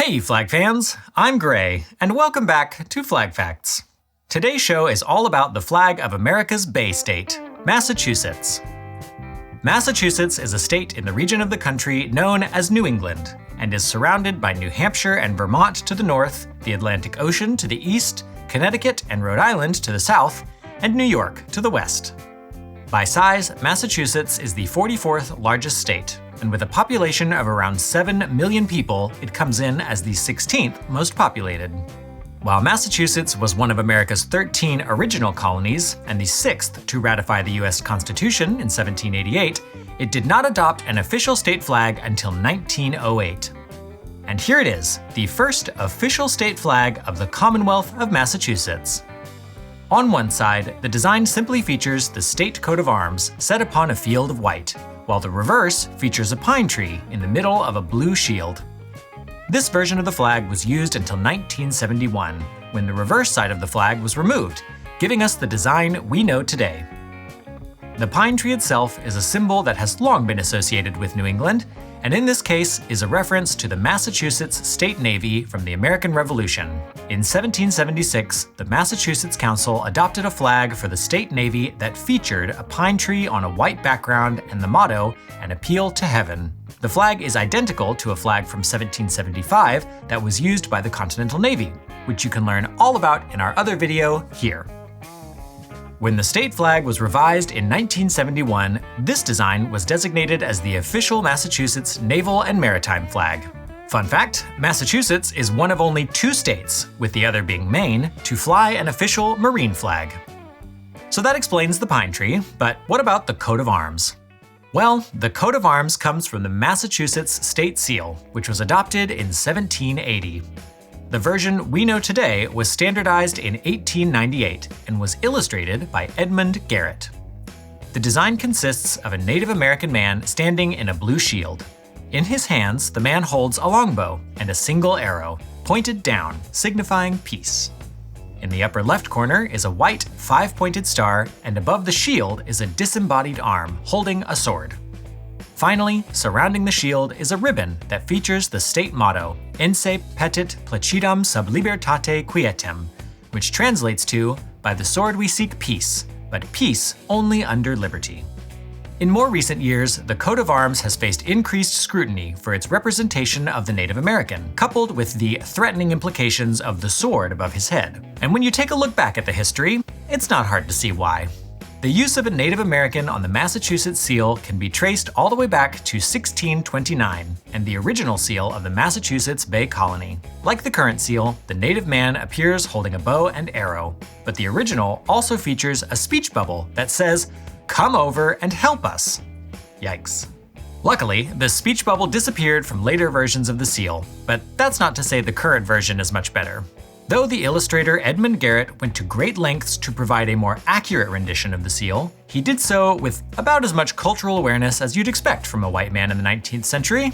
Hey Flag fans, I'm Gray, and welcome back to Flag Facts. Today's show is all about the flag of America's Bay State, Massachusetts. Massachusetts is a state in the region of the country known as New England, and is surrounded by New Hampshire and Vermont to the north, the Atlantic Ocean to the east, Connecticut and Rhode Island to the south, and New York to the west. By size, Massachusetts is the 44th largest state, and with a population of around 7 million people, it comes in as the 16th most populated. While Massachusetts was one of America's 13 original colonies, and the 6th to ratify the US Constitution in 1788, it did not adopt an official state flag until 1908. And here it is, the first official state flag of the Commonwealth of Massachusetts. On one side, the design simply features the state coat of arms set upon a field of white, while the reverse features a pine tree in the middle of a blue shield. This version of the flag was used until 1971, when the reverse side of the flag was removed, giving us the design we know today. The pine tree itself is a symbol that has long been associated with New England, and in this case is a reference to the Massachusetts State Navy from the American Revolution. In 1776, the Massachusetts Council adopted a flag for the State Navy that featured a pine tree on a white background and the motto, "An Appeal to Heaven." The flag is identical to a flag from 1775 that was used by the Continental Navy, which you can learn all about in our other video here. When the state flag was revised in 1971, this design was designated as the official Massachusetts naval and maritime flag. Fun fact, Massachusetts is one of only 2 states, with the other being Maine, to fly an official marine flag. So that explains the pine tree, but what about the coat of arms? Well, the coat of arms comes from the Massachusetts State Seal, which was adopted in 1780. The version we know today was standardized in 1898 and was illustrated by Edmund Garrett. The design consists of a Native American man standing in a blue shield. In his hands, the man holds a longbow and a single arrow, pointed down, signifying peace. In the upper left corner is a white 5-pointed star, and above the shield is a disembodied arm holding a sword. Finally, surrounding the shield is a ribbon that features the state motto, Ense Petit Placidum sub libertate quietem, which translates to, "By the sword we seek peace, but peace only under liberty." In more recent years, the coat of arms has faced increased scrutiny for its representation of the Native American, coupled with the threatening implications of the sword above his head. And when you take a look back at the history, it's not hard to see why. The use of a Native American on the Massachusetts seal can be traced all the way back to 1629 and the original seal of the Massachusetts Bay Colony. Like the current seal, the Native man appears holding a bow and arrow, but the original also features a speech bubble that says, "Come over and help us." Yikes. Luckily, the speech bubble disappeared from later versions of the seal, but that's not to say the current version is much better. Though the illustrator Edmund Garrett went to great lengths to provide a more accurate rendition of the seal, he did so with about as much cultural awareness as you'd expect from a white man in the 19th century.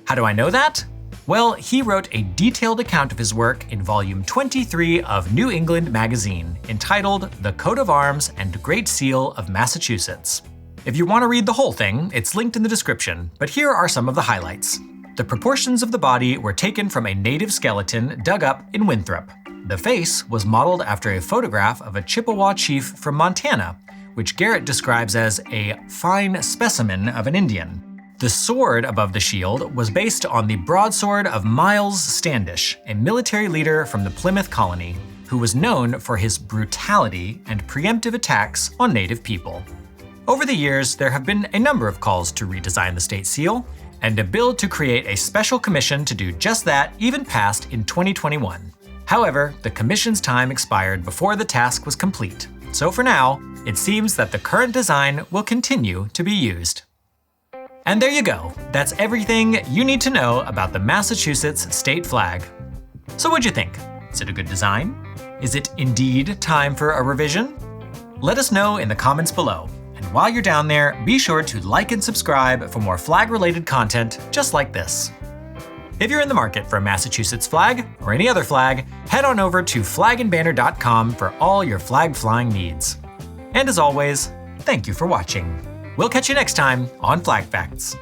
How do I know that? Well, he wrote a detailed account of his work in volume 23 of New England magazine, entitled "The Coat of Arms and Great Seal of Massachusetts." If you want to read the whole thing, it's linked in the description, but here are some of the highlights. The proportions of the body were taken from a native skeleton dug up in Winthrop. The face was modeled after a photograph of a Chippewa chief from Montana, which Garrett describes as a fine specimen of an Indian. The sword above the shield was based on the broadsword of Miles Standish, a military leader from the Plymouth colony, who was known for his brutality and preemptive attacks on native people. Over the years, there have been a number of calls to redesign the state seal, and a bill to create a special commission to do just that even passed in 2021. However, the commission's time expired before the task was complete. So for now, it seems that the current design will continue to be used. And there you go. That's everything you need to know about the Massachusetts state flag. So what'd you think? Is it a good design? Is it indeed time for a revision? Let us know in the comments below. And while you're down there, be sure to like and subscribe for more flag-related content just like this. If you're in the market for a Massachusetts flag or any other flag, head on over to FlagandBanner.com for all your flag flying needs. And as always, thank you for watching. We'll catch you next time on Flag Facts.